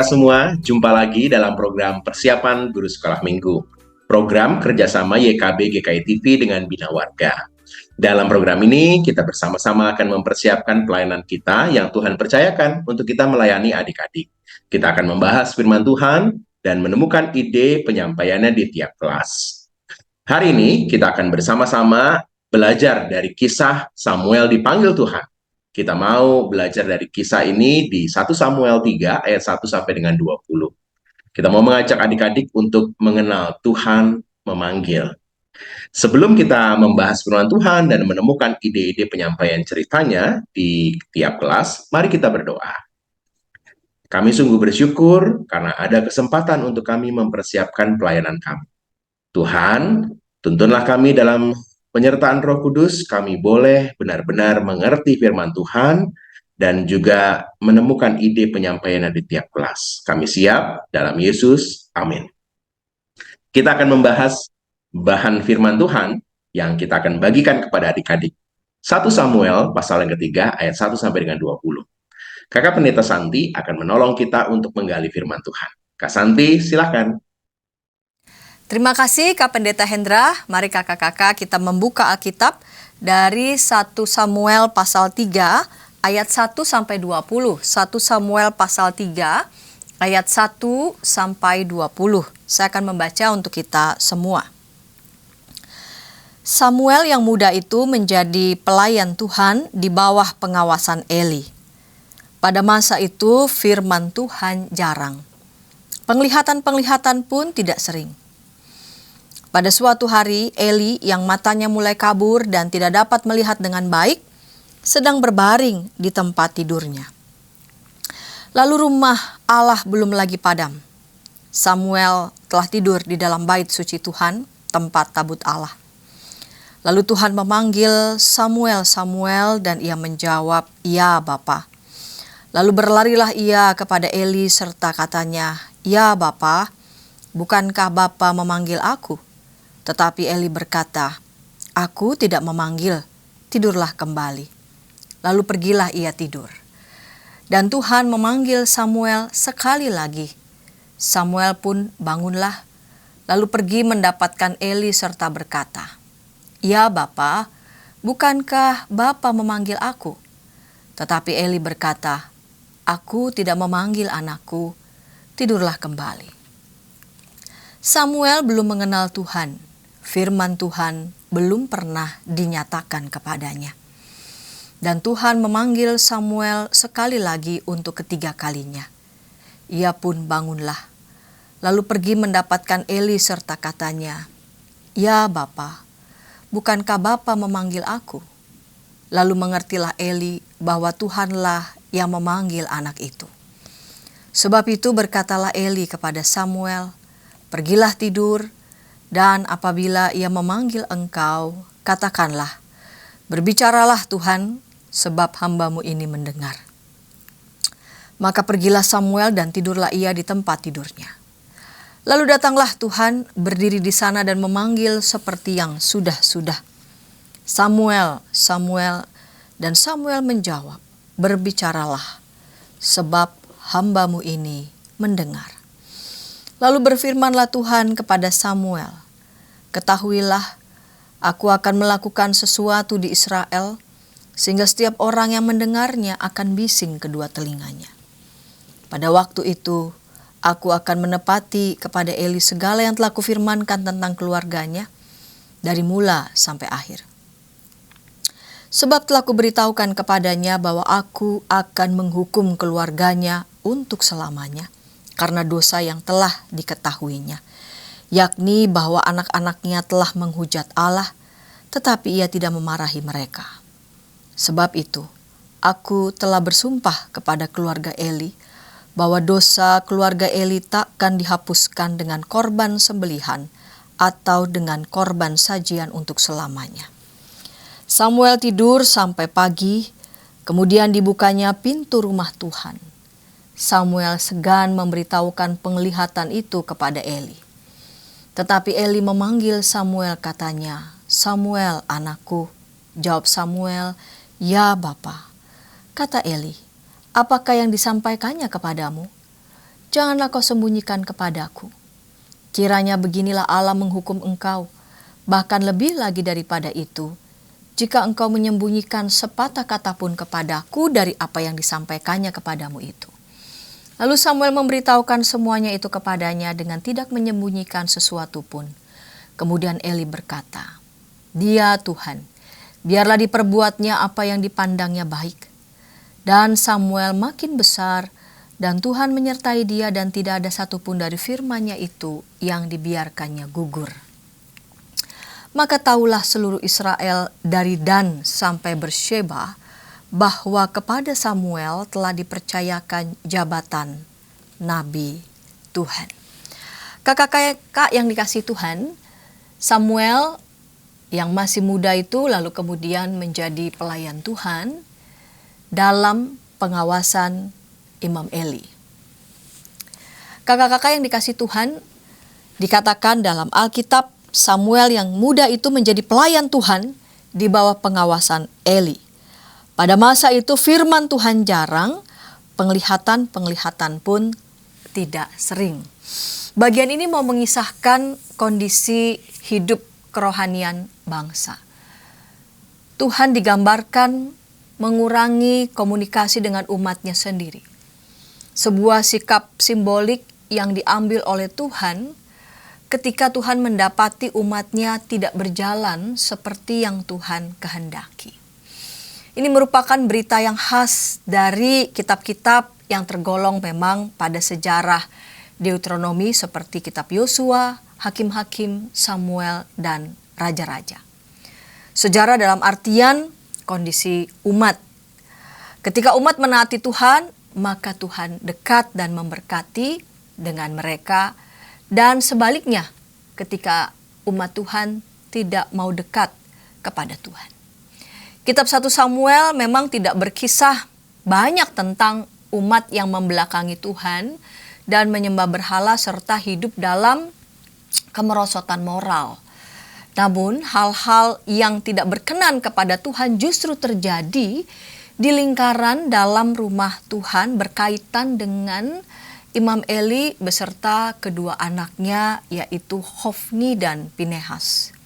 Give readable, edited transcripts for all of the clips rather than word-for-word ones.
semua, jumpa lagi dalam program Persiapan Guru Sekolah Minggu. Program kerjasama YKB GKI TV dengan Bina Warga. Dalam program ini, kita bersama-sama akan mempersiapkan pelayanan kita yang Tuhan percayakan untuk kita melayani adik-adik. Kita akan membahas firman Tuhan dan menemukan ide penyampaiannya di tiap kelas. Hari ini, kita akan bersama-sama belajar dari kisah Samuel dipanggil Tuhan. Kita mau belajar dari kisah ini di 1 Samuel 3 ayat 1 sampai dengan 20. Kita mau mengajak adik-adik untuk mengenal Tuhan memanggil. Sebelum kita membahas firman Tuhan dan menemukan ide-ide penyampaian ceritanya di tiap kelas, mari kita berdoa. Kami sungguh bersyukur karena ada kesempatan untuk kami mempersiapkan pelayanan kami. Tuhan, tuntunlah kami dalam penyertaan Roh Kudus, kami boleh benar-benar mengerti firman Tuhan dan juga menemukan ide penyampaian di tiap kelas. Kami siap dalam Yesus. Amin. Kita akan membahas bahan firman Tuhan yang kita akan bagikan kepada adik-adik. 1 Samuel pasal yang ketiga ayat 1 sampai dengan 20. Kakak Pendeta Santi akan menolong kita untuk menggali firman Tuhan. Kak Santi, silakan. Terima kasih Kak Pendeta Hendra. Mari kakak-kakak kita membuka Alkitab dari 1 Samuel pasal 3 ayat 1 sampai 20. 1 Samuel pasal 3 ayat 1 sampai 20. Saya akan membaca untuk kita semua. Samuel yang muda itu menjadi pelayan Tuhan di bawah pengawasan Eli. Pada masa itu firman Tuhan jarang. Penglihatan-penglihatan pun tidak sering. Pada suatu hari, Eli yang matanya mulai kabur dan tidak dapat melihat dengan baik, sedang berbaring di tempat tidurnya. Lalu rumah Allah belum lagi padam. Samuel telah tidur di dalam bait suci Tuhan, tempat tabut Allah. Lalu Tuhan memanggil Samuel, Samuel, dan ia menjawab, "Ya Bapa." Lalu berlarilah ia kepada Eli serta katanya, "Ya Bapa, bukankah Bapa memanggil aku?" Tetapi Eli berkata, "Aku tidak memanggil, tidurlah kembali." Lalu pergilah ia tidur. Dan Tuhan memanggil Samuel sekali lagi. Samuel pun bangunlah, lalu pergi mendapatkan Eli serta berkata, "Ya Bapa, bukankah Bapa memanggil aku?" Tetapi Eli berkata, "Aku tidak memanggil anakku, tidurlah kembali." Samuel belum mengenal Tuhan. Firman Tuhan belum pernah dinyatakan kepadanya. Dan Tuhan memanggil Samuel sekali lagi untuk ketiga kalinya. Ia pun bangunlah, lalu pergi mendapatkan Eli serta katanya, "Ya Bapa, bukankah Bapa memanggil aku?" Lalu mengertilah Eli bahwa Tuhanlah yang memanggil anak itu. Sebab itu berkatalah Eli kepada Samuel, "Pergilah tidur, dan apabila ia memanggil engkau, katakanlah, 'Berbicaralah Tuhan, sebab hamba-Mu ini mendengar.'" Maka pergilah Samuel dan tidurlah ia di tempat tidurnya. Lalu datanglah Tuhan berdiri di sana dan memanggil seperti yang sudah-sudah, "Samuel, Samuel." Dan Samuel menjawab, "Berbicaralah, sebab hamba-Mu ini mendengar." Lalu berfirmanlah Tuhan kepada Samuel, "Ketahuilah, aku akan melakukan sesuatu di Israel, sehingga setiap orang yang mendengarnya akan bising kedua telinganya. Pada waktu itu, aku akan menepati kepada Eli segala yang telah kufirmankan tentang keluarganya, dari mula sampai akhir. Sebab telah kuberitahukan kepadanya bahwa aku akan menghukum keluarganya untuk selamanya, karena dosa yang telah diketahuinya, yakni bahwa anak-anaknya telah menghujat Allah, tetapi ia tidak memarahi mereka. Sebab itu, aku telah bersumpah kepada keluarga Eli, bahwa dosa keluarga Eli takkan dihapuskan dengan korban sembelihan atau dengan korban sajian untuk selamanya." Samuel tidur sampai pagi, kemudian dibukanya pintu rumah Tuhan. Samuel segan memberitahukan penglihatan itu kepada Eli. Tetapi Eli memanggil Samuel, katanya, "Samuel, anakku." Jawab Samuel, "Ya Bapa." Kata Eli, "Apakah yang disampaikannya kepadamu?" janganlah kau sembunyikan kepadaku. Kiranya beginilah Allah menghukum engkau, bahkan lebih lagi daripada itu, jika engkau menyembunyikan sepatah kata pun kepadaku dari apa yang disampaikannya kepadamu itu. Lalu Samuel memberitahukan semuanya itu kepadanya dengan tidak menyembunyikan sesuatu pun. Kemudian Eli berkata, "Dia Tuhan, biarlah diperbuatnya apa yang dipandangnya baik." Dan Samuel makin besar, dan Tuhan menyertai dia, dan tidak ada satupun dari firman-Nya itu yang dibiarkannya gugur. Maka tahulah seluruh Israel dari Dan sampai Bersyeba bahwa kepada Samuel telah dipercayakan jabatan Nabi Tuhan. Kakak-kakak yang dikasihi Tuhan, Samuel yang masih muda itu lalu kemudian menjadi pelayan Tuhan dalam pengawasan Imam Eli. Kakak-kakak yang dikasihi Tuhan, dikatakan dalam Alkitab, Samuel yang muda itu menjadi pelayan Tuhan di bawah pengawasan Eli. Pada masa itu firman Tuhan jarang, penglihatan pun tidak sering. Bagian ini mau mengisahkan kondisi hidup kerohanian bangsa. Tuhan digambarkan mengurangi komunikasi dengan umatnya sendiri. Sebuah sikap simbolik yang diambil oleh Tuhan ketika Tuhan mendapati umatnya tidak berjalan seperti yang Tuhan kehendaki. Ini merupakan berita yang khas dari kitab-kitab yang tergolong memang pada sejarah Deuteronomi seperti kitab Yosua, Hakim-Hakim, Samuel, dan Raja-Raja. Sejarah dalam artian kondisi umat. Ketika umat menaati Tuhan, maka Tuhan dekat dan memberkati dengan mereka. Dan sebaliknya, ketika umat Tuhan tidak mau dekat kepada Tuhan. Kitab 1 Samuel memang tidak berkisah banyak tentang umat yang membelakangi Tuhan dan menyembah berhala serta hidup dalam kemerosotan moral. Namun hal-hal yang tidak berkenan kepada Tuhan justru terjadi di lingkaran dalam rumah Tuhan berkaitan dengan Imam Eli beserta kedua anaknya yaitu Hofni dan Pinehas.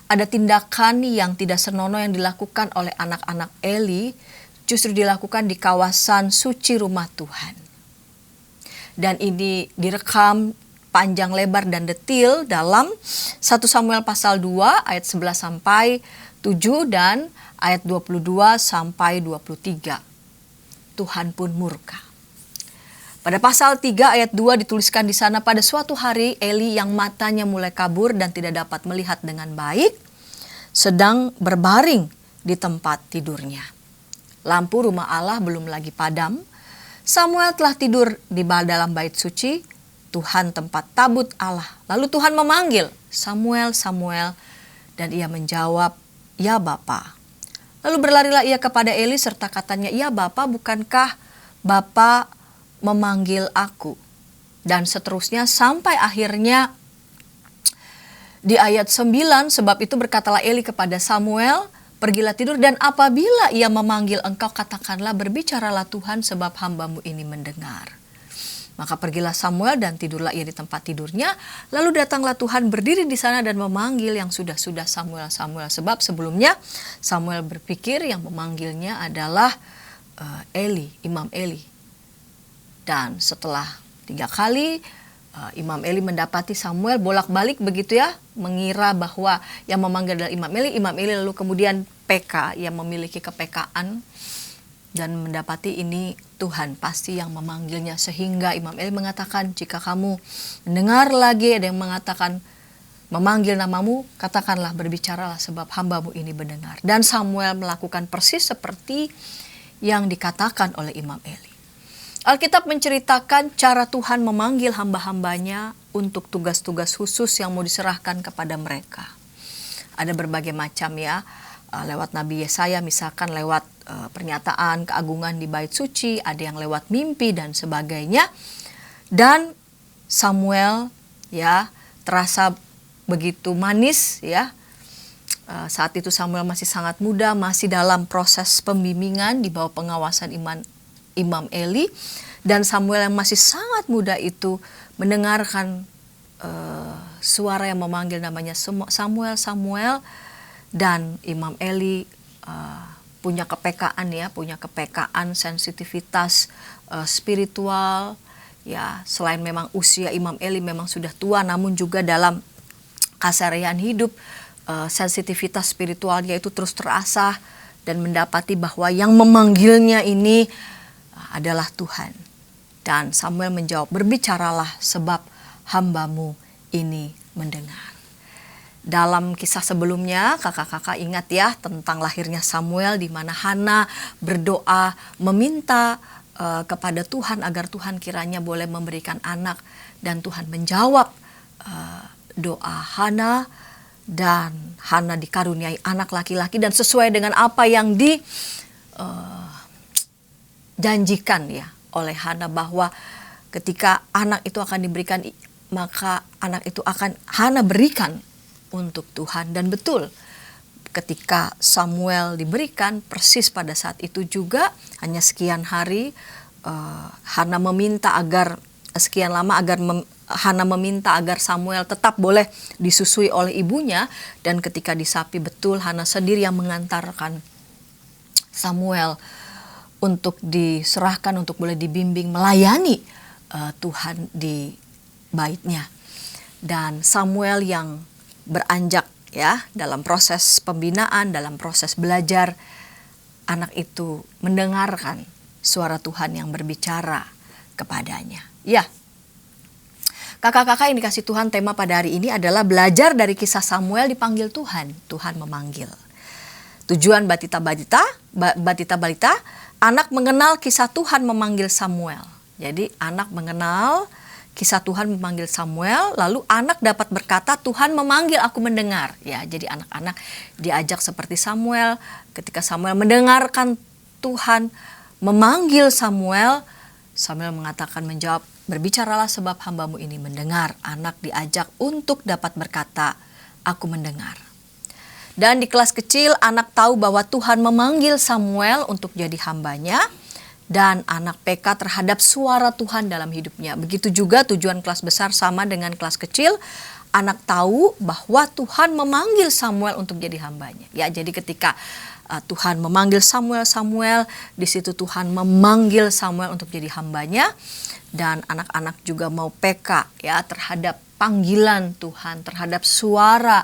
Ada tindakan yang tidak senonoh yang dilakukan oleh anak-anak Eli justru dilakukan di kawasan suci rumah Tuhan. Dan ini direkam panjang lebar dan detil dalam 1 Samuel pasal 2 ayat 11 sampai 7 dan ayat 22 sampai 23. Tuhan pun murka. Pada pasal 3 ayat 2 dituliskan di sana, pada suatu hari Eli yang matanya mulai kabur dan tidak dapat melihat dengan baik sedang berbaring di tempat tidurnya. Lampu rumah Allah belum lagi padam. Samuel telah tidur di dalam bait suci Tuhan tempat tabut Allah. Lalu Tuhan memanggil, "Samuel, Samuel." Dan ia menjawab, "Ya Bapa." Lalu berlarilah ia kepada Eli serta katanya, "Ya Bapa, bukankah Bapa memanggil aku?" Dan seterusnya sampai akhirnya di ayat 9, sebab itu berkatalah Eli kepada Samuel, "Pergilah tidur, dan apabila ia memanggil engkau, katakanlah, berbicaralah Tuhan, sebab hambamu ini mendengar." Maka pergilah Samuel dan tidurlah ia di tempat tidurnya. Lalu datanglah Tuhan berdiri di sana dan memanggil yang sudah-sudah Samuel, Samuel. Sebab sebelumnya Samuel berpikir yang memanggilnya adalah Eli, Imam Eli. Dan setelah 3 kali Imam Eli mendapati Samuel bolak-balik begitu ya, mengira bahwa yang memanggil adalah Imam Eli. Imam Eli lalu kemudian peka, yang memiliki kepekaan dan mendapati ini Tuhan pasti yang memanggilnya, sehingga Imam Eli mengatakan, "Jika kamu mendengar lagi ada yang mengatakan memanggil namamu, katakanlah, berbicaralah, sebab hambamu ini mendengar." Dan Samuel melakukan persis seperti yang dikatakan oleh Imam Eli. Alkitab menceritakan cara Tuhan memanggil hamba-hambanya untuk tugas-tugas khusus yang mau diserahkan kepada mereka. Ada berbagai macam ya, lewat Nabi Yesaya misalkan, lewat pernyataan keagungan di bait suci, ada yang lewat mimpi dan sebagainya. Dan Samuel ya terasa begitu manis ya. Saat itu Samuel masih sangat muda, masih dalam proses pembimbingan di bawah pengawasan Imam Eli. Dan Samuel yang masih sangat muda itu mendengarkan suara yang memanggil namanya Samuel, Samuel. Dan Imam Eli punya kepekaan ya, punya kepekaan, sensitivitas spiritual ya. Selain memang usia Imam Eli memang sudah tua, namun juga dalam keseharian hidup sensitivitas spiritualnya itu terus terasah dan mendapati bahwa yang memanggilnya ini adalah Tuhan. Dan Samuel menjawab, berbicaralah sebab hambamu ini mendengar. Dalam kisah sebelumnya, kakak-kakak ingat ya tentang lahirnya Samuel, di mana Hana berdoa meminta kepada Tuhan agar Tuhan kiranya boleh memberikan anak, dan Tuhan menjawab doa Hana, dan Hana dikaruniai anak laki-laki dan sesuai dengan apa yang dijanjikan ya oleh Hana, bahwa ketika anak itu akan diberikan, maka anak itu akan Hana berikan untuk Tuhan. Dan betul, ketika Samuel diberikan, persis pada saat itu juga hanya sekian hari Hana meminta agar sekian lama agar Hana meminta agar Samuel tetap boleh disusui oleh ibunya. Dan ketika disapi, betul Hana sendiri yang mengantarkan Samuel untuk diserahkan, untuk boleh dibimbing melayani Tuhan di baitnya. Dan Samuel yang beranjak ya dalam proses pembinaan, dalam proses belajar, anak itu mendengarkan suara Tuhan yang berbicara kepadanya. Ya, kakak-kakak yang dikasih Tuhan, tema pada hari ini adalah belajar dari kisah Samuel dipanggil Tuhan. Tuhan memanggil. Tujuan Batita Balita, anak mengenal kisah Tuhan memanggil Samuel. Jadi anak mengenal kisah Tuhan memanggil Samuel, lalu anak dapat berkata, Tuhan memanggil, aku mendengar. Ya, jadi anak-anak diajak seperti Samuel. Ketika Samuel mendengarkan Tuhan memanggil Samuel, Samuel mengatakan, menjawab, berbicaralah sebab hambamu ini mendengar. Anak diajak untuk dapat berkata, aku mendengar. Dan di kelas kecil, anak tahu bahwa Tuhan memanggil Samuel untuk jadi hambanya. Dan anak peka terhadap suara Tuhan dalam hidupnya. Begitu juga tujuan kelas besar sama dengan kelas kecil. Anak tahu bahwa Tuhan memanggil Samuel untuk jadi hambanya. Ya, jadi ketika Tuhan memanggil Samuel, di situ Tuhan memanggil Samuel untuk jadi hambanya. Dan anak-anak juga mau peka ya terhadap panggilan Tuhan, terhadap suara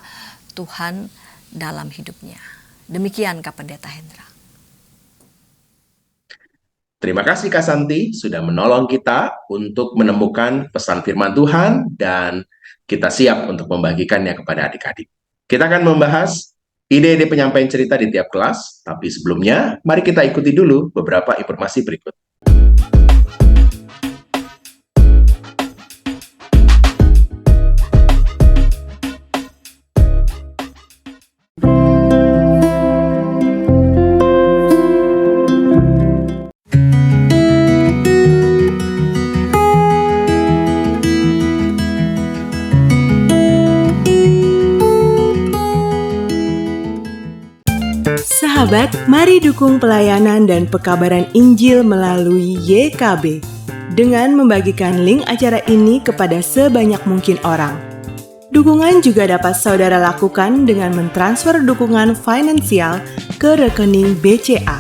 Tuhan dalam hidupnya. Demikian Kak Pendeta Hendra. Terima kasih Kak Santi sudah menolong kita untuk menemukan pesan firman Tuhan, dan kita siap untuk membagikannya kepada adik-adik. Kita akan membahas ide-ide penyampaian cerita di tiap kelas, tapi sebelumnya mari kita ikuti dulu beberapa informasi berikut. Sahabat, mari dukung pelayanan dan pekabaran Injil melalui YKB dengan membagikan link acara ini kepada sebanyak mungkin orang. Dukungan juga dapat saudara lakukan dengan mentransfer dukungan finansial ke rekening BCA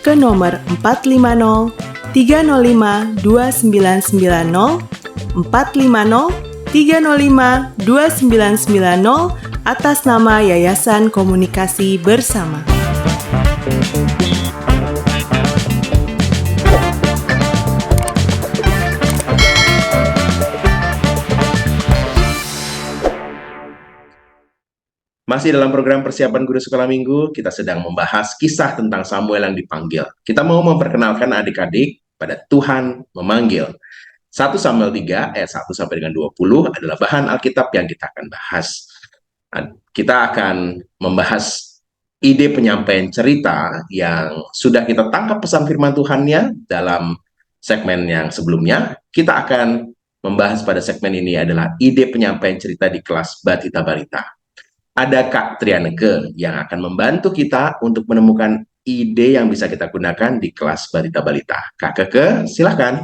ke nomor 450 305 2990 450 305 2990 atas nama Yayasan Komunikasi Bersama. Masih dalam program persiapan guru sekolah minggu, kita sedang membahas kisah tentang Samuel yang dipanggil. Kita mau memperkenalkan adik-adik pada Tuhan memanggil. 1 Samuel 3 ayat 1 sampai dengan 20 adalah bahan Alkitab yang kita akan bahas. Kita akan membahas ide penyampaian cerita yang sudah kita tangkap pesan firman Tuhannya dalam segmen yang sebelumnya. Kita akan membahas pada segmen ini adalah ide penyampaian cerita di kelas Batita Balita. Ada Kak Trianeke yang akan membantu kita untuk menemukan ide yang bisa kita gunakan di kelas Batita Balita. Kak Keke, silakan.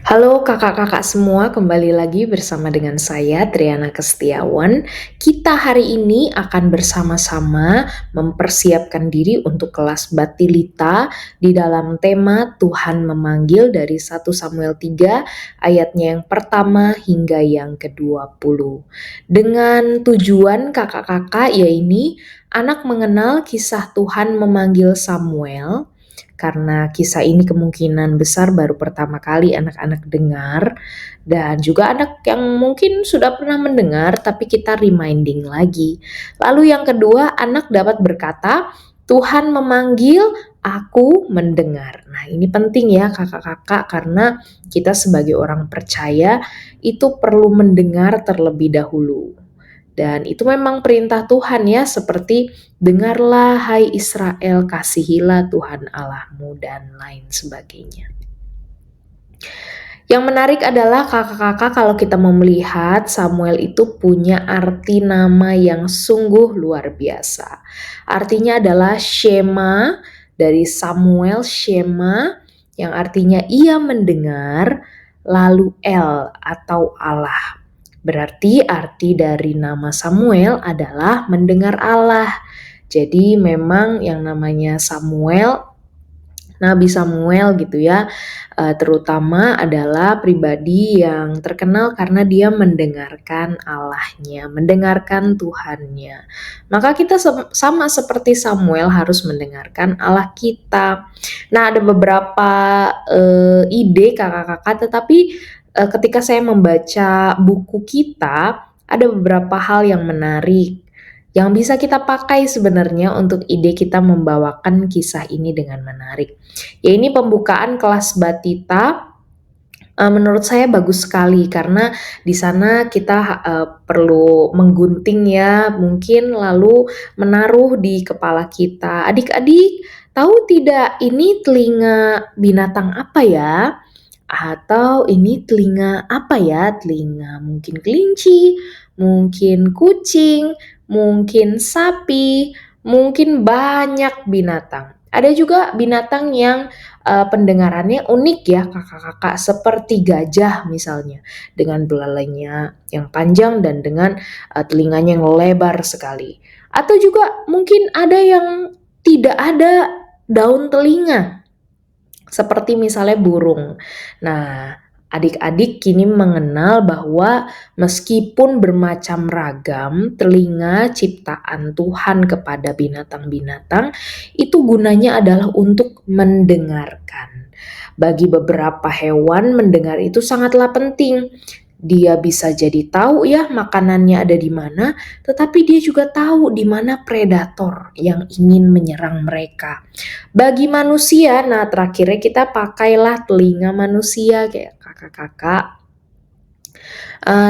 Halo kakak-kakak semua, kembali lagi bersama dengan saya Triana Kestiawan. Kita hari ini akan bersama-sama mempersiapkan diri untuk kelas Batilita di dalam tema Tuhan memanggil dari 1 Samuel 3 ayatnya yang pertama hingga yang ke-20. Dengan tujuan kakak-kakak yaitu anak mengenal kisah Tuhan memanggil Samuel, karena kisah ini kemungkinan besar baru pertama kali anak-anak dengar, dan juga anak yang mungkin sudah pernah mendengar tapi kita reminding lagi. Lalu yang kedua, anak dapat berkata, Tuhan memanggil, aku mendengar. Nah, ini penting ya kakak-kakak, karena kita sebagai orang percaya itu perlu mendengar terlebih dahulu. Dan itu memang perintah Tuhan ya, seperti dengarlah hai Israel, kasihilah Tuhan Allahmu dan lain sebagainya. Yang menarik adalah kakak-kakak kalau kita mau melihat Samuel itu punya arti nama yang sungguh luar biasa. Artinya adalah Shema, dari Samuel Shema, yang artinya ia mendengar, lalu El atau Allah. Berarti arti dari nama Samuel adalah mendengar Allah. Jadi memang yang namanya Samuel, Nabi Samuel gitu ya, terutama adalah pribadi yang terkenal karena dia mendengarkan Allahnya, mendengarkan Tuhannya. Maka kita sama seperti Samuel harus mendengarkan Allah kita. Nah, ada beberapa ide kakak-kakak, tetapi ketika saya membaca buku kita, ada beberapa hal yang menarik yang bisa kita pakai sebenarnya untuk ide kita membawakan kisah ini dengan menarik. Ya, ini pembukaan kelas Batita. Menurut saya bagus sekali karena di sana kita perlu menggunting ya, mungkin lalu menaruh di kepala kita. Adik-adik, tahu tidak ini telinga binatang apa ya? Atau ini telinga apa ya? Telinga mungkin kelinci, mungkin kucing, mungkin sapi, mungkin banyak binatang. Ada juga binatang yang pendengarannya unik ya kakak-kakak, seperti gajah misalnya, dengan belalainya yang panjang dan dengan telinganya yang lebar sekali. Atau juga mungkin ada yang tidak ada daun telinga, seperti misalnya burung. Nah, adik-adik kini mengenal bahwa meskipun bermacam ragam telinga ciptaan Tuhan kepada binatang-binatang, itu gunanya adalah untuk mendengarkan. Bagi beberapa hewan, mendengar itu sangatlah penting. Dia bisa jadi tahu ya makanannya ada di mana, tetapi dia juga tahu di mana predator yang ingin menyerang mereka. Bagi manusia, nah terakhirnya kita pakailah telinga manusia kayak kakak-kakak.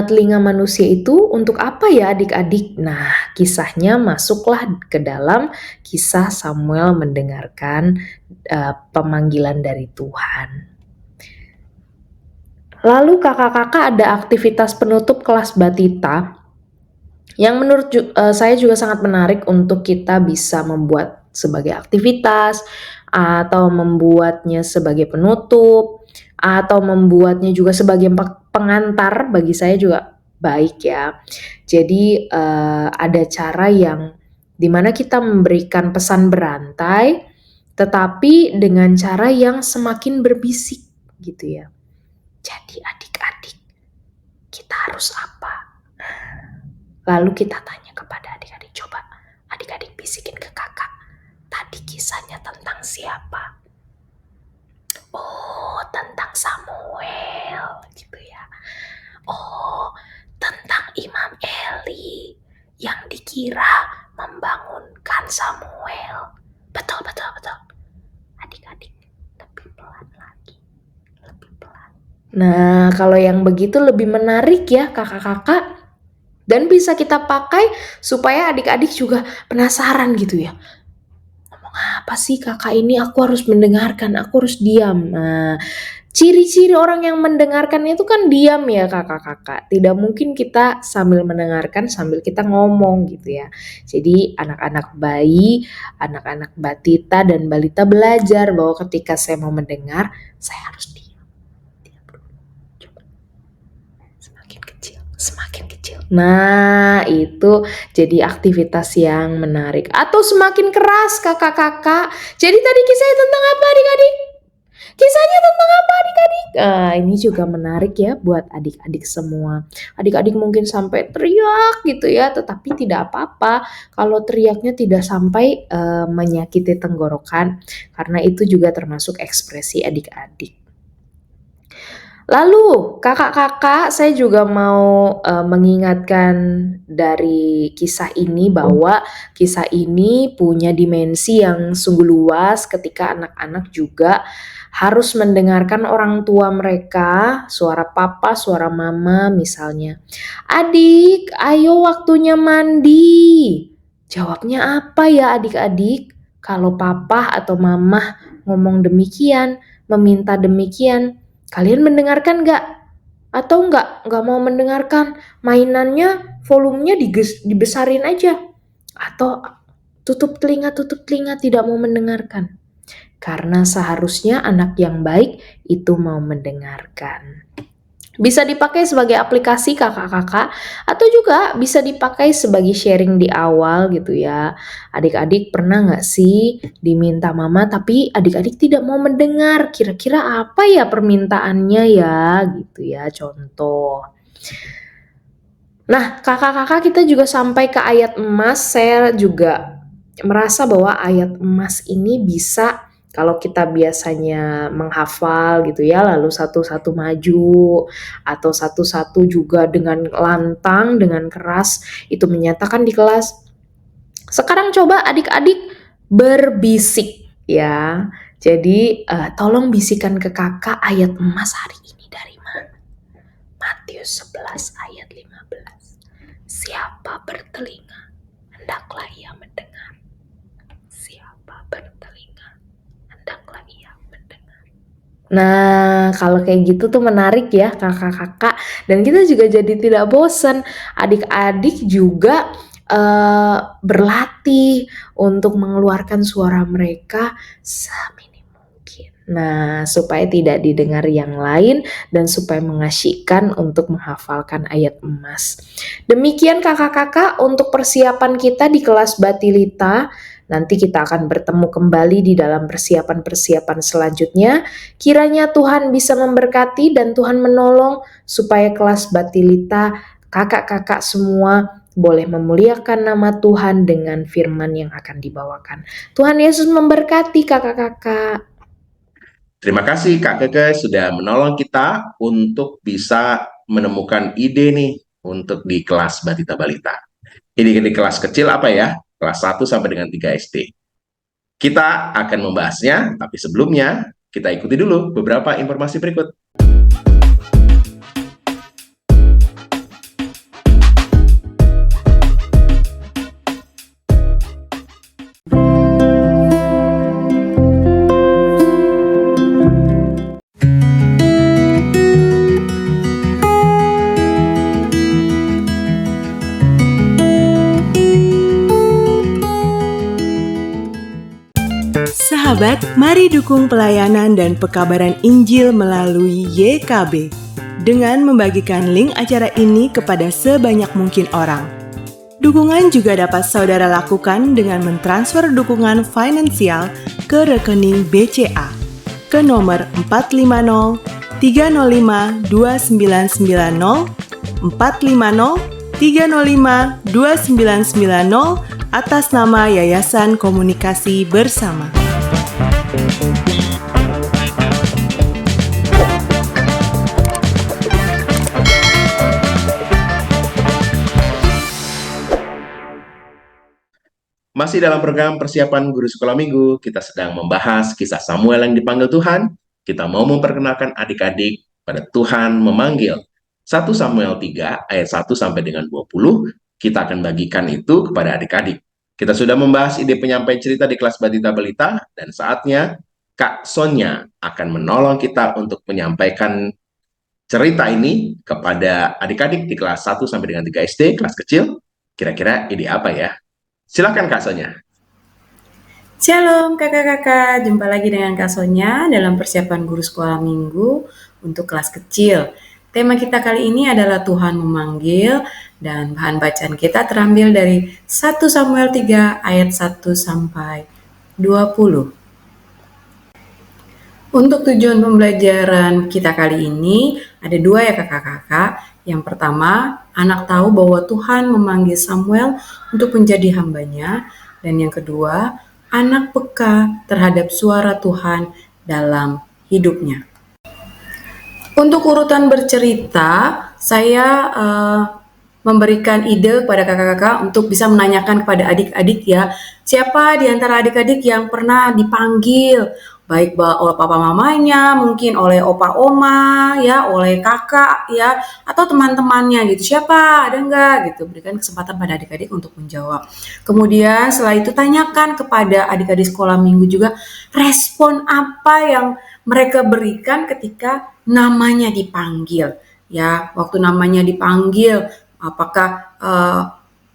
Telinga manusia itu untuk apa ya adik-adik? Nah, kisahnya masuklah ke dalam kisah Samuel mendengarkan pemanggilan dari Tuhan. Lalu kakak-kakak ada aktivitas penutup kelas Batita yang menurut saya juga sangat menarik untuk kita bisa membuat sebagai aktivitas, atau membuatnya sebagai penutup, atau membuatnya juga sebagai pengantar. Bagi saya juga baik ya. Jadi ada cara yang dimana kita memberikan pesan berantai, tetapi dengan cara yang semakin berbisik gitu ya. Jadi adik-adik, kita harus apa? Lalu kita tanya kepada adik-adik, coba adik-adik bisikin ke kakak, tadi kisahnya tentang siapa? Oh, tentang Samuel gitu ya. Oh, tentang Imam Eli yang dikira membangunkan Samuel. Betul. Adik-adik, lebih pelan lagi, lebih pelan. Nah, kalau yang begitu lebih menarik ya kakak-kakak. Dan bisa kita pakai supaya adik-adik juga penasaran gitu ya. Ngomong apa sih kakak ini? Aku harus mendengarkan, aku harus diam. Nah, ciri-ciri orang yang mendengarkan itu kan diam ya kakak-kakak. Tidak mungkin kita sambil mendengarkan sambil kita ngomong gitu ya. Jadi anak-anak bayi, anak-anak batita dan balita belajar bahwa ketika saya mau mendengar, saya harus diam. semakin kecil. Nah, itu jadi aktivitas yang menarik. Atau semakin keras kakak-kakak. Jadi tadi kisahnya tentang apa adik-adik? Kisahnya tentang apa adik-adik? Ini juga menarik ya buat adik-adik semua. Adik-adik mungkin sampai teriak gitu ya, tetapi tidak apa-apa kalau teriaknya tidak sampai menyakiti tenggorokan, karena itu juga termasuk ekspresi adik-adik. Lalu kakak-kakak, saya juga mau mengingatkan dari kisah ini bahwa kisah ini punya dimensi yang sungguh luas ketika anak-anak juga harus mendengarkan orang tua mereka, suara papa, suara mama misalnya. Adik, ayo waktunya mandi. Jawabnya apa ya adik-adik? Kalau papa atau mama ngomong demikian, meminta demikian, kalian mendengarkan nggak? Atau nggak mau mendengarkan? Mainannya volumenya dibesarin aja. Atau tutup telinga, tidak mau mendengarkan. Karena seharusnya anak yang baik itu mau mendengarkan. Bisa dipakai sebagai aplikasi kakak-kakak, atau juga bisa dipakai sebagai sharing di awal gitu ya. Adik-adik pernah nggak sih diminta mama tapi adik-adik tidak mau mendengar? Kira-kira apa ya permintaannya ya gitu ya, contoh. Nah, kakak-kakak kita juga sampai ke ayat emas. Saya juga merasa bahwa ayat emas ini bisa, kalau kita biasanya menghafal gitu ya, lalu satu-satu maju atau satu-satu juga dengan lantang, dengan keras itu menyatakan di kelas. Sekarang coba adik-adik berbisik ya. Jadi tolong bisikan ke kakak ayat emas hari ini dari mana? Matius 11 ayat 15. Siapa bertelinga, hendaklah ia mendengar. Siapa bertelinga, hendaklah ia mendengar. Nah, kalau kayak gitu tuh menarik ya kakak-kakak. Dan kita juga jadi tidak bosan. Adik-adik juga berlatih untuk mengeluarkan suara mereka seminim mungkin. Nah, supaya tidak didengar yang lain dan supaya mengasyikkan untuk menghafalkan ayat emas. Demikian kakak-kakak untuk persiapan kita di kelas Batilita. Nanti kita akan bertemu kembali di dalam persiapan-persiapan selanjutnya. Kiranya Tuhan bisa memberkati dan Tuhan menolong supaya kelas Batilita, kakak-kakak semua boleh memuliakan nama Tuhan dengan firman yang akan dibawakan. Tuhan Yesus memberkati kakak-kakak. Terima kasih Kak Keke sudah menolong kita untuk bisa menemukan ide nih untuk di kelas Batita Balita. Ini di kelas kecil apa ya? Kelas 1 sampai dengan 3 SD. Kita akan membahasnya, tapi sebelumnya kita ikuti dulu beberapa informasi berikut. Sahabat, mari dukung pelayanan dan pekabaran Injil melalui YKB dengan membagikan link acara ini kepada sebanyak mungkin orang. Dukungan juga dapat saudara lakukan dengan mentransfer dukungan finansial ke rekening BCA ke nomor 450 305 2990 450 305 2990 atas nama Yayasan Komunikasi Bersama. Masih dalam program persiapan guru sekolah minggu, kita sedang membahas kisah Samuel yang dipanggil Tuhan. Kita mau memperkenalkan adik-adik pada Tuhan memanggil. 1 Samuel 3 ayat 1 sampai dengan 20, kita akan bagikan itu kepada adik-adik. Kita sudah membahas ide penyampaian cerita di kelas Batita Balita, dan saatnya Kak Sonya akan menolong kita untuk menyampaikan cerita ini kepada adik-adik di kelas 1 sampai dengan 3 SD, kelas kecil. Kira-kira ide apa ya? Silakan Kak Sonya. Shalom kakak-kakak, jumpa lagi dengan Kak Sonya dalam persiapan guru sekolah minggu untuk kelas kecil. Tema kita kali ini adalah Tuhan memanggil, dan bahan bacaan kita terambil dari 1 Samuel 3 ayat 1 sampai 20. Untuk tujuan pembelajaran kita kali ini ada dua ya kakak-kakak. Yang pertama, anak tahu bahwa Tuhan memanggil Samuel untuk menjadi hambanya. Dan yang kedua, anak peka terhadap suara Tuhan dalam hidupnya. Untuk urutan bercerita, saya memberikan ide kepada kakak-kakak untuk bisa menanyakan kepada adik-adik ya, siapa di antara adik-adik yang pernah dipanggil, baik oleh papa mamanya, mungkin oleh opa oma ya, oleh kakak ya, atau teman-temannya gitu. Siapa? Ada enggak? Gitu. Berikan kesempatan pada adik-adik untuk menjawab. Kemudian setelah itu tanyakan kepada adik-adik sekolah minggu juga, respon apa yang mereka berikan ketika namanya dipanggil. Ya, waktu namanya dipanggil, apakah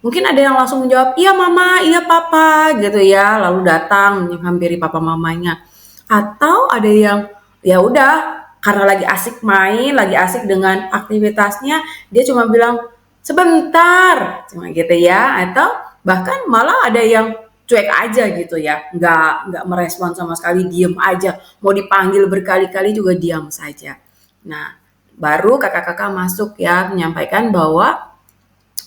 mungkin ada yang langsung menjawab, iya mama, iya papa gitu ya, lalu datang menghampiri papa mamanya. Atau ada yang ya udah karena lagi asik main, lagi asik dengan aktivitasnya, dia cuma bilang sebentar, cuma gitu ya. Atau bahkan malah ada yang cuek aja gitu ya, nggak merespon sama sekali, diem aja. Mau dipanggil berkali-kali juga diam saja. Nah, baru kakak-kakak masuk ya, menyampaikan bahwa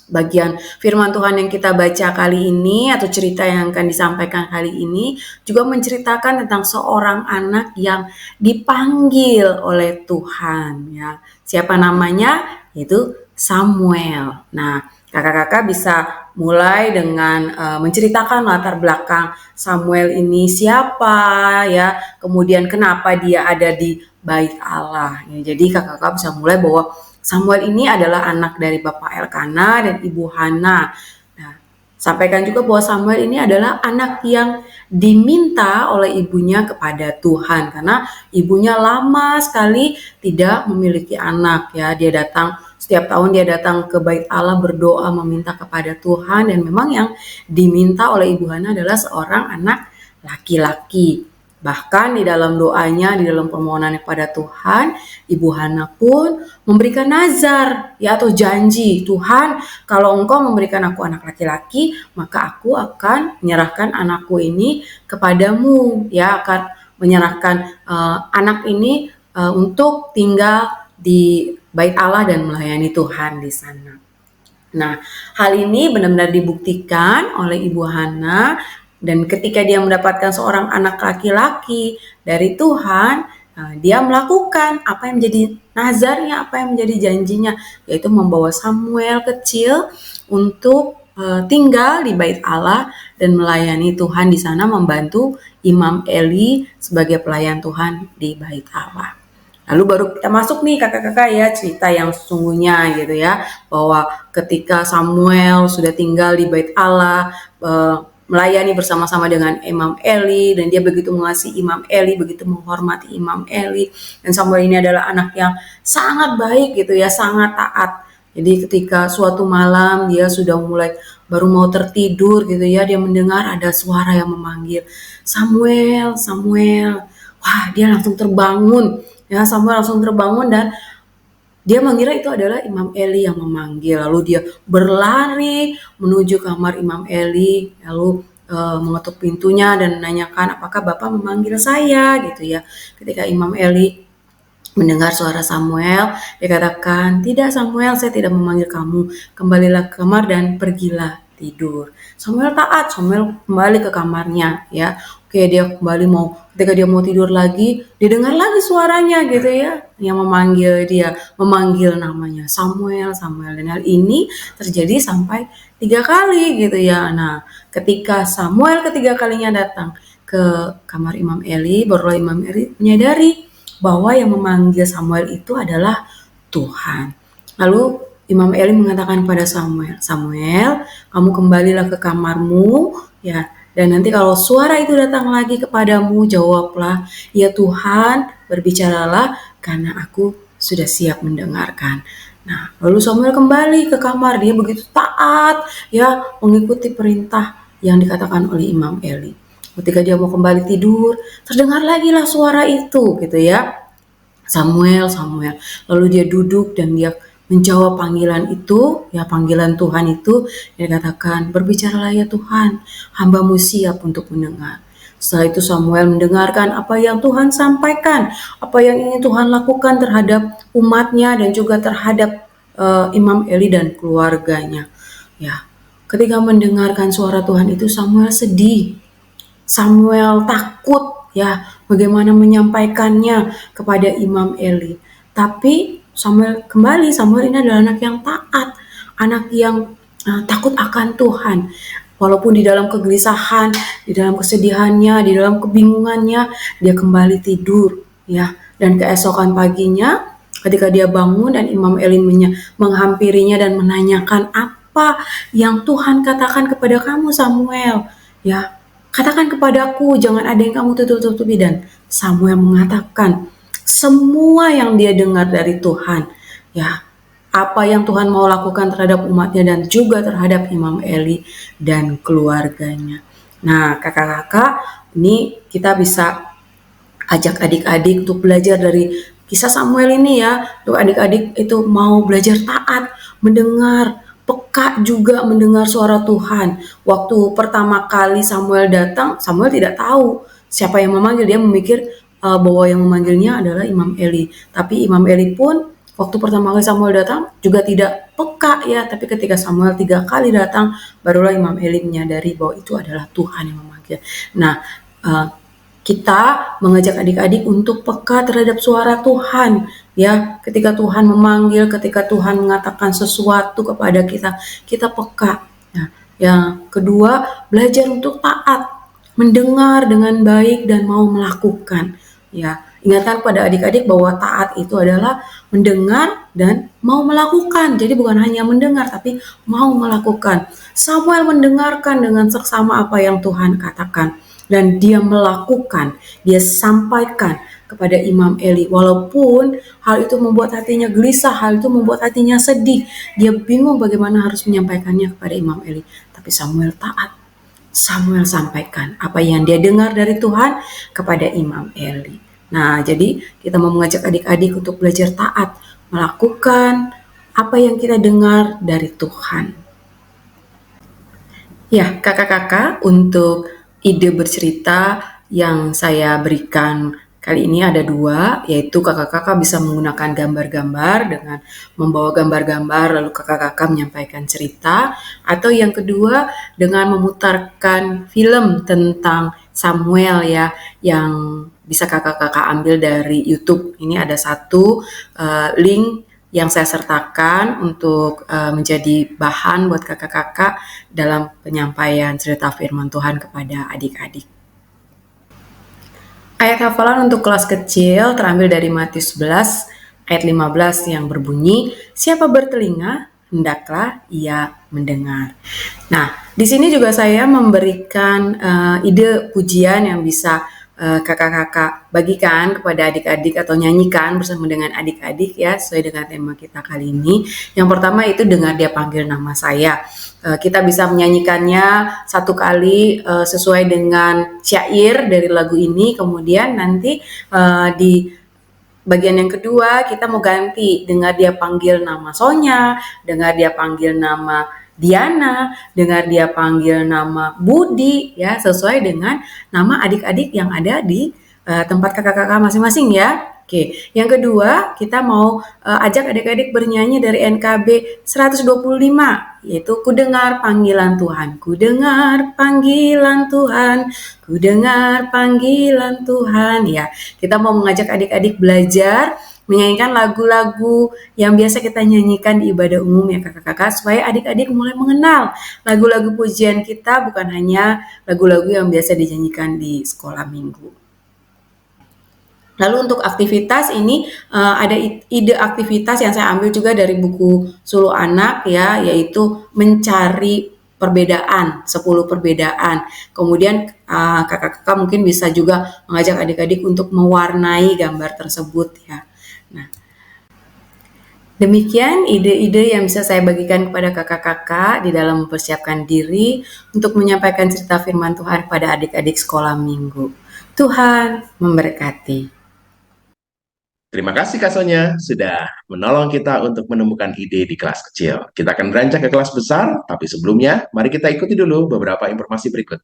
bagian firman Tuhan yang kita baca kali ini atau cerita yang akan disampaikan kali ini juga menceritakan tentang seorang anak yang dipanggil oleh Tuhan ya. Siapa namanya? Itu Samuel. Nah, kakak-kakak bisa mulai dengan menceritakan latar belakang Samuel ini siapa ya, kemudian kenapa dia ada di Bait Allah. Ya, jadi kakak-kakak bisa mulai bahwa Samuel ini adalah anak dari Bapak Elkana dan Ibu Hana. Nah, sampaikan juga bahwa Samuel ini adalah anak yang diminta oleh ibunya kepada Tuhan karena ibunya lama sekali tidak memiliki anak ya. Setiap tahun dia datang ke Bait Allah berdoa meminta kepada Tuhan, dan memang yang diminta oleh Ibu Hana adalah seorang anak laki-laki. Bahkan di dalam doanya, di dalam permohonannya kepada Tuhan, Ibu Hana pun memberikan nazar ya, atau janji, Tuhan kalau Engkau memberikan aku anak laki-laki, maka aku akan menyerahkan anakku ini kepadamu ya, akan menyerahkan anak ini untuk tinggal di Bait Allah dan melayani Tuhan di sana. Nah, hal ini benar-benar dibuktikan oleh Ibu Hana. Dan ketika dia mendapatkan seorang anak laki-laki dari Tuhan, dia melakukan apa yang menjadi nazarnya, apa yang menjadi janjinya, yaitu membawa Samuel kecil untuk tinggal di Bait Allah dan melayani Tuhan di sana, membantu Imam Eli sebagai pelayan Tuhan di Bait Allah. Lalu baru kita masuk nih kakak-kakak ya, cerita yang sesungguhnya gitu ya, bahwa ketika Samuel sudah tinggal di Bait Allah, melayani bersama-sama dengan Imam Eli, dan dia begitu mengasihi Imam Eli, begitu menghormati Imam Eli. Dan Samuel ini adalah anak yang sangat baik gitu ya, sangat taat. Jadi ketika suatu malam dia sudah mulai baru mau tertidur gitu ya, dia mendengar ada suara yang memanggil, Samuel, Samuel. Wah, dia langsung terbangun. Ya, Samuel langsung terbangun dan dia mengira itu adalah Imam Eli yang memanggil. Lalu dia berlari menuju kamar Imam Eli, lalu mengetuk pintunya dan menanyakan, apakah Bapak memanggil saya gitu ya. Ketika Imam Eli mendengar suara Samuel, dia katakan, tidak Samuel, saya tidak memanggil kamu. Kembalilah ke kamar dan pergilah tidur. Samuel taat, Samuel kembali ke kamarnya ya. Oke, dia kembali ketika dia mau tidur lagi, didengar lagi suaranya gitu ya, yang memanggil namanya Samuel, Samuel. Dan hal ini terjadi sampai 3 kali gitu ya. Nah, ketika Samuel ketiga kalinya datang ke kamar Imam Eli, barulah Imam Eli menyadari bahwa yang memanggil Samuel itu adalah Tuhan. Lalu Imam Eli mengatakan kepada Samuel, Samuel, kamu kembalilah ke kamarmu ya. Dan nanti kalau suara itu datang lagi kepadamu, jawablah, ya Tuhan, berbicaralah karena aku sudah siap mendengarkan. Nah, lalu Samuel kembali ke kamar, dia begitu taat ya, mengikuti perintah yang dikatakan oleh Imam Eli. Ketika dia mau kembali tidur, terdengar lagi lah suara itu gitu ya. Samuel, Samuel. Lalu dia duduk dan dia menjawab panggilan itu, ya panggilan Tuhan itu. Dia katakan, berbicaralah ya Tuhan, hamba-Mu siap untuk mendengar. Setelah itu Samuel mendengarkan apa yang Tuhan sampaikan, apa yang ingin Tuhan lakukan terhadap umatnya dan juga terhadap Imam Eli dan keluarganya. Ya, ketika mendengarkan suara Tuhan itu Samuel sedih. Samuel takut ya bagaimana menyampaikannya kepada Imam Eli. Tapi Samuel ini adalah anak yang taat, anak yang takut akan Tuhan. Walaupun di dalam kegelisahan, di dalam kesedihannya, di dalam kebingungannya, dia kembali tidur ya. Dan keesokan paginya ketika dia bangun dan Imam Eli menghampirinya dan menanyakan apa yang Tuhan katakan kepada kamu Samuel ya, katakan kepadaku, jangan ada yang kamu tutup-tutupi. Dan Samuel mengatakan semua yang dia dengar dari Tuhan, ya, apa yang Tuhan mau lakukan terhadap umatnya dan juga terhadap Imam Eli dan keluarganya. Nah, kakak-kakak, ini kita bisa ajak adik-adik untuk belajar dari kisah Samuel ini ya. Untuk adik-adik itu mau belajar taat, mendengar, peka juga mendengar suara Tuhan. Waktu pertama kali Samuel datang, Samuel tidak tahu siapa yang memanggil. Dia memikir bahwa yang memanggilnya adalah Imam Eli. Tapi Imam Eli pun waktu pertama kali Samuel datang juga tidak peka ya. Tapi ketika Samuel 3 kali datang, barulah Imam Eli menyadari bahwa itu adalah Tuhan yang memanggil. Nah, kita mengajak adik-adik untuk peka terhadap suara Tuhan ya. Ketika Tuhan memanggil, ketika Tuhan mengatakan sesuatu kepada kita, kita peka. Nah, yang kedua, belajar untuk taat, mendengar dengan baik dan mau melakukan ya. Ingatkan pada adik-adik bahwa taat itu adalah mendengar dan mau melakukan. Jadi bukan hanya mendengar tapi mau melakukan. Samuel mendengarkan dengan seksama apa yang Tuhan katakan dan dia melakukan, dia sampaikan kepada Imam Eli. Walaupun hal itu membuat hatinya gelisah, hal itu membuat hatinya sedih, dia bingung bagaimana harus menyampaikannya kepada Imam Eli. Tapi Samuel taat. Samuel sampaikan apa yang dia dengar dari Tuhan kepada Imam Eli. Nah, jadi kita mau mengajak adik-adik untuk belajar taat, melakukan apa yang kita dengar dari Tuhan. Ya, kakak-kakak, untuk ide bercerita yang saya berikan kali ini ada 2, yaitu kakak-kakak bisa menggunakan gambar-gambar dengan membawa gambar-gambar lalu kakak-kakak menyampaikan cerita, atau yang kedua dengan memutarkan film tentang Samuel ya, yang bisa kakak-kakak ambil dari YouTube. Ini ada satu link yang saya sertakan untuk menjadi bahan buat kakak-kakak dalam penyampaian cerita firman Tuhan kepada adik-adik. Ayat hafalan untuk kelas kecil terambil dari Matius 11 ayat 15 yang berbunyi, siapa bertelinga, hendaklah ia mendengar. Nah, di sini juga saya memberikan ide pujian yang bisa kakak-kakak bagikan kepada adik-adik atau nyanyikan bersama dengan adik-adik ya, sesuai dengan tema kita kali ini. Yang pertama itu dengar dia panggil nama saya. Kita bisa menyanyikannya 1 kali sesuai dengan syair dari lagu ini. Kemudian nanti di bagian yang kedua kita mau ganti, dengar dia panggil nama Sonya, dengar dia panggil nama Diana, dengar dia panggil nama Budi ya, sesuai dengan nama adik-adik yang ada di tempat kakak-kakak masing-masing ya. Oke, yang kedua kita mau ajak adik-adik bernyanyi dari NKB 125, yaitu ku dengar panggilan Tuhan, ku dengar panggilan Tuhan, ku dengar panggilan Tuhan ya. Kita mau mengajak adik-adik belajar menyanyikan lagu-lagu yang biasa kita nyanyikan di ibadah umum ya kakak-kakak, supaya adik-adik mulai mengenal lagu-lagu pujian kita, bukan hanya lagu-lagu yang biasa dinyanyikan di sekolah minggu. Lalu untuk aktivitas ini ada ide aktivitas yang saya ambil juga dari buku Suluh Anak ya, yaitu mencari perbedaan, 10 perbedaan. Kemudian kakak-kakak mungkin bisa juga mengajak adik-adik untuk mewarnai gambar tersebut ya. Nah, demikian ide-ide yang bisa saya bagikan kepada kakak-kakak di dalam mempersiapkan diri untuk menyampaikan cerita firman Tuhan pada adik-adik sekolah minggu. Tuhan memberkati. Terima kasih Kak Sonya sudah menolong kita untuk menemukan ide di kelas kecil. Kita akan beranjak ke kelas besar, tapi sebelumnya mari kita ikuti dulu beberapa informasi berikut.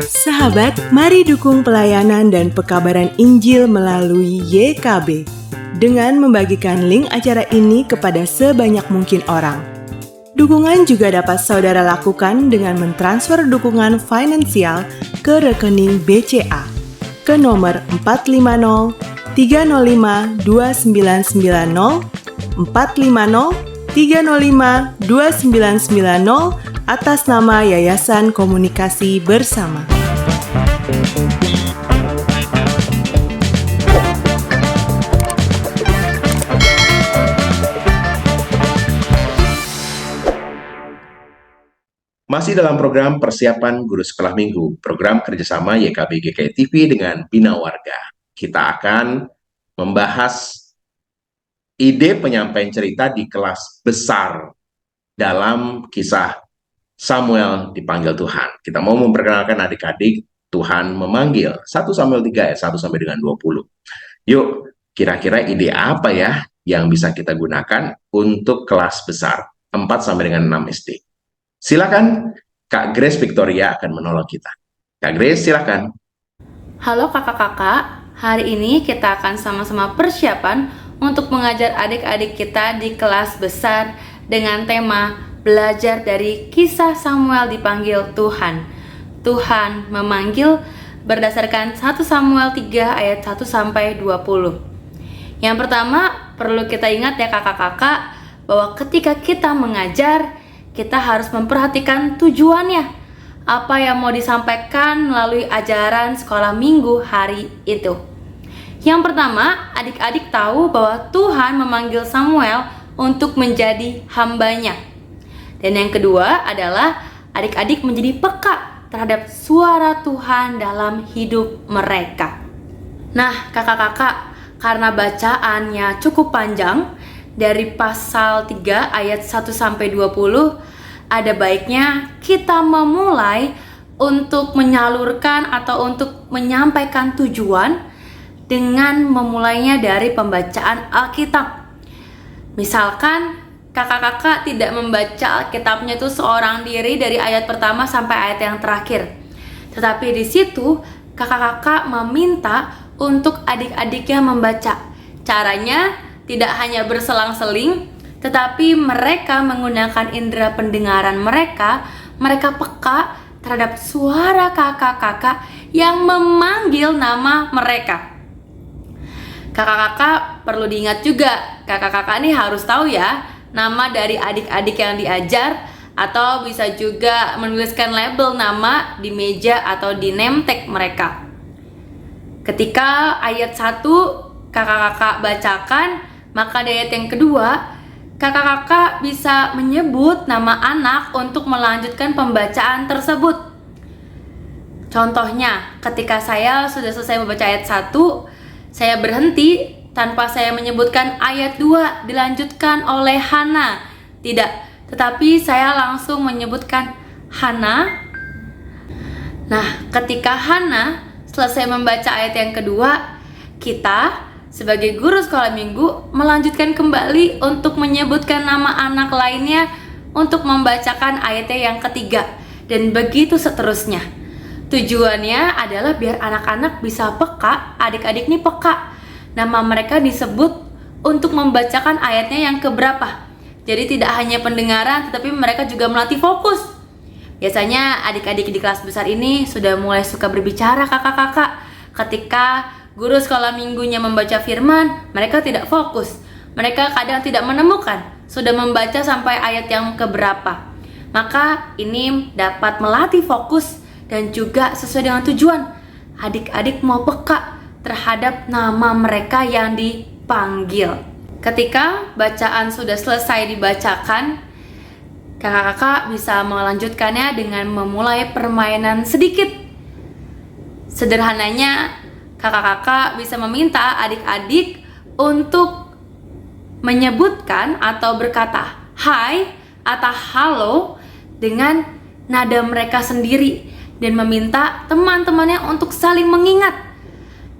Sahabat, mari dukung pelayanan dan pekabaran Injil melalui YKB dengan membagikan link acara ini kepada sebanyak mungkin orang. Dukungan juga dapat saudara lakukan dengan mentransfer dukungan finansial ke rekening BCA ke nomor 450 305 2990 450 305 2990 atas nama Yayasan Komunikasi Bersama. Masih dalam program persiapan guru sekolah minggu, program kerjasama YKB GKI TV dengan Bina Warga. Kita akan membahas ide penyampaian cerita di kelas besar dalam kisah Samuel dipanggil Tuhan. Kita mau memperkenalkan adik-adik Tuhan memanggil 1 Samuel 3 ayat 1 sampai dengan 20. Yuk, kira-kira ide apa ya yang bisa kita gunakan untuk kelas besar 4 sampai dengan 6 SD? Silakan, Kak Grace Victoria akan menolong kita. Kak Grace, silakan. Halo kakak-kakak, hari ini kita akan sama-sama persiapan untuk mengajar adik-adik kita di kelas besar dengan tema belajar dari kisah Samuel dipanggil Tuhan. Tuhan memanggil berdasarkan 1 Samuel 3 ayat 1 sampai 20. Yang pertama, perlu kita ingat ya kakak-kakak, bahwa ketika kita mengajar, kita harus memperhatikan tujuannya. Apa yang mau disampaikan melalui ajaran sekolah minggu hari itu. Yang pertama, adik-adik tahu bahwa Tuhan memanggil Samuel untuk menjadi hambanya. Dan yang kedua adalah adik-adik menjadi peka terhadap suara Tuhan dalam hidup mereka. Nah, kakak-kakak, karena bacaannya cukup panjang, dari pasal 3 ayat 1 sampai 20, ada baiknya kita memulai untuk menyalurkan atau untuk menyampaikan tujuan dengan memulainya dari pembacaan Alkitab. Misalkan kakak-kakak tidak membaca Alkitabnya itu seorang diri dari ayat pertama sampai ayat yang terakhir. Tetapi di situ kakak-kakak meminta untuk adik-adiknya membaca. Caranya tidak hanya berselang-seling, tetapi mereka menggunakan indera pendengaran mereka peka terhadap suara kakak-kakak yang memanggil nama mereka. Kakak-kakak perlu diingat juga, kakak-kakak ini harus tahu ya nama dari adik-adik yang diajar, atau bisa juga menuliskan label nama di meja atau di name tag mereka. Ketika ayat 1 kakak-kakak bacakan, maka di ayat yang kedua kakak-kakak bisa menyebut nama anak untuk melanjutkan pembacaan tersebut. Contohnya, ketika saya sudah selesai membaca ayat 1, saya berhenti tanpa saya menyebutkan ayat 2 dilanjutkan oleh Hana. Tidak, tetapi saya langsung menyebutkan Hana. Nah, ketika Hana selesai membaca ayat yang kedua, kita sebagai guru sekolah minggu melanjutkan kembali untuk menyebutkan nama anak lainnya untuk membacakan ayatnya yang ketiga, dan begitu seterusnya. Tujuannya adalah biar anak-anak bisa peka, adik-adik ini peka, nama mereka disebut untuk membacakan ayatnya yang keberapa. Jadi tidak hanya pendengaran, tetapi mereka juga melatih fokus. Biasanya adik-adik di kelas besar ini sudah mulai suka berbicara kakak-kakak. Ketika guru sekolah minggunya membaca firman, mereka tidak fokus. Mereka kadang tidak menemukan sudah membaca sampai ayat yang keberapa. Maka ini dapat melatih fokus dan juga sesuai dengan tujuan. Adik-adik mau peka terhadap nama mereka yang dipanggil. Ketika bacaan sudah selesai dibacakan, kakak-kakak bisa melanjutkannya dengan memulai permainan sedikit. Sederhananya, kakak-kakak bisa meminta adik-adik untuk menyebutkan atau berkata hai atau halo dengan nada mereka sendiri dan meminta teman-temannya untuk saling mengingat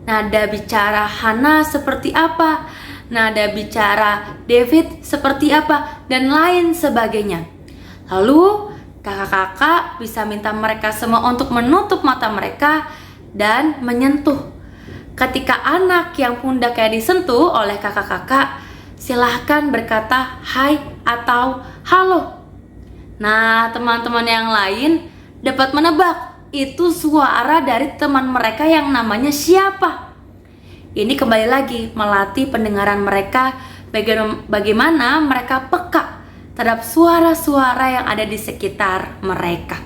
nada bicara Hana seperti apa, nada bicara David seperti apa, dan lain sebagainya. Lalu kakak-kakak bisa minta mereka semua untuk menutup mata mereka dan menyentuh. Ketika anak yang pundaknya disentuh oleh kakak-kakak, silahkan berkata hai atau halo. Nah, teman-teman yang lain dapat menebak itu suara dari teman mereka yang namanya siapa. Ini kembali lagi melatih pendengaran mereka, bagaimana mereka peka terhadap suara-suara yang ada di sekitar mereka.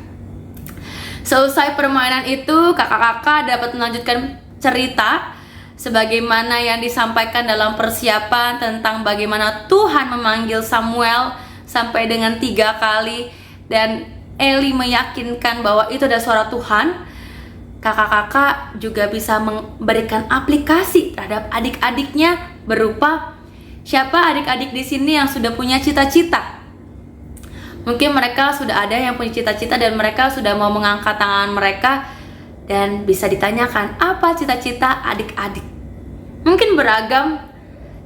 Selesai permainan itu, kakak-kakak dapat melanjutkan cerita sebagaimana yang disampaikan dalam persiapan tentang bagaimana Tuhan memanggil Samuel sampai dengan 3 kali dan Eli meyakinkan bahwa itu adalah suara Tuhan. Kakak-kakak juga bisa memberikan aplikasi terhadap adik-adiknya berupa siapa adik-adik di sini yang sudah punya cita-cita. Mungkin mereka sudah ada yang punya cita-cita dan mereka sudah mau mengangkat tangan mereka dan bisa ditanyakan apa cita-cita adik-adik. Mungkin beragam,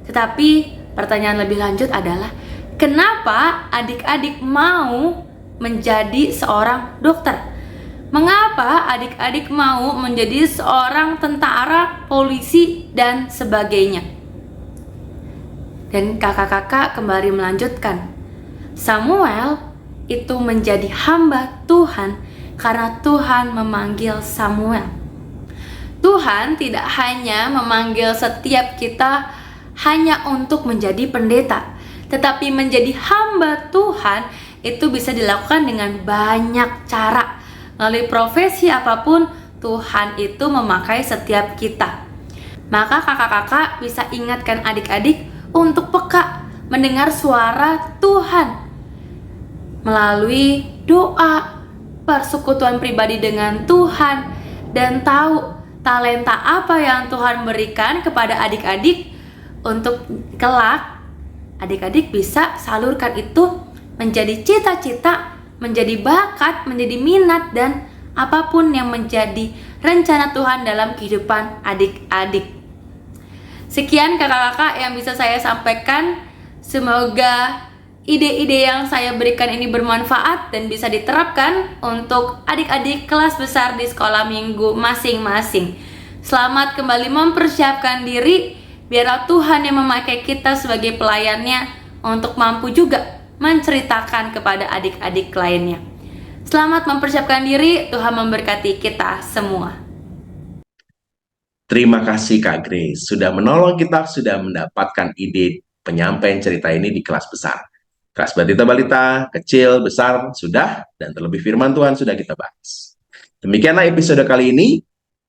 tetapi pertanyaan lebih lanjut adalah kenapa adik-adik mau menjadi seorang dokter? Mengapa adik-adik mau menjadi seorang tentara, polisi, dan sebagainya? Dan kakak-kakak kembali melanjutkan, Samuel itu menjadi hamba Tuhan karena Tuhan memanggil Samuel. Tuhan tidak hanya memanggil setiap kita hanya untuk menjadi pendeta, tetapi menjadi hamba Tuhan itu bisa dilakukan dengan banyak cara. Melalui profesi apapun, Tuhan itu memakai setiap kita. Maka kakak-kakak bisa ingatkan adik-adik untuk peka mendengar suara Tuhan melalui doa, persekutuan pribadi dengan Tuhan, dan tahu talenta apa yang Tuhan berikan kepada adik-adik untuk kelak adik-adik bisa salurkan itu menjadi cita-cita, menjadi bakat, menjadi minat, dan apapun yang menjadi rencana Tuhan dalam kehidupan adik-adik. Sekian kakak-kakak yang bisa saya sampaikan. Semoga ide-ide yang saya berikan ini bermanfaat dan bisa diterapkan untuk adik-adik kelas besar di sekolah minggu masing-masing. Selamat kembali mempersiapkan diri, biarlah Tuhan yang memakai kita sebagai pelayannya untuk mampu juga menceritakan kepada adik-adik lainnya. Selamat mempersiapkan diri, Tuhan memberkati kita semua. Terima kasih Kak Grace, sudah menolong kita, sudah mendapatkan ide penyampaian cerita ini di kelas besar. Kelas balita-balita, kecil, besar, sudah, dan terlebih firman Tuhan sudah kita bahas. Demikianlah episode kali ini.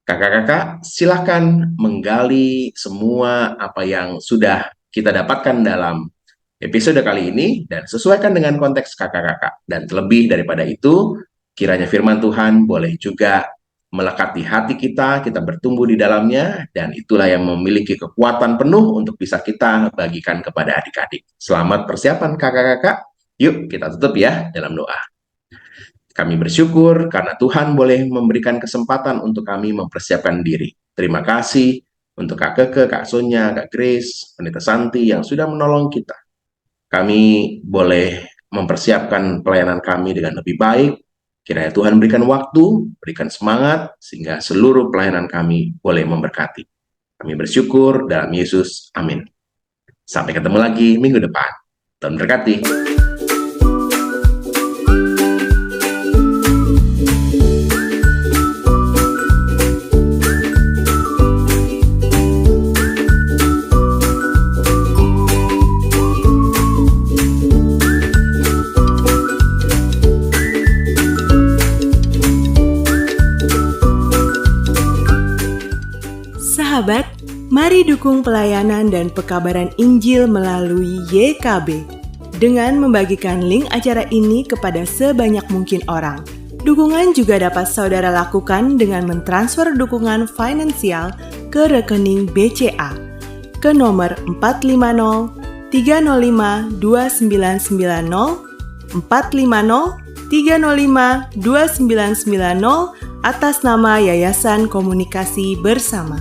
Kakak-kakak, silahkan menggali semua apa yang sudah kita dapatkan dalam episode kali ini dan sesuaikan dengan konteks kakak-kakak. Dan terlebih daripada itu, kiranya firman Tuhan boleh juga melekat di hati kita bertumbuh di dalamnya, dan itulah yang memiliki kekuatan penuh untuk bisa kita bagikan kepada adik-adik. Selamat persiapan kakak-kakak. Yuk kita tutup ya dalam doa. Kami bersyukur karena Tuhan boleh memberikan kesempatan untuk kami mempersiapkan diri. Terima kasih untuk Kak Keke, Kak Sonya, Kak Grace, Pendeta Santi yang sudah menolong kita. Kami boleh mempersiapkan pelayanan kami dengan lebih baik. Kiranya Tuhan berikan waktu, berikan semangat, sehingga seluruh pelayanan kami boleh memberkati. Kami bersyukur dalam Yesus. Amin. Sampai ketemu lagi minggu depan. Tuhan berkati. Sahabat, mari dukung pelayanan dan pekabaran Injil melalui YKB dengan membagikan link acara ini kepada sebanyak mungkin orang. Dukungan juga dapat saudara lakukan dengan mentransfer dukungan finansial ke rekening BCA ke nomor 450 305 2990 450 305 2990 atas nama Yayasan Komunikasi Bersama.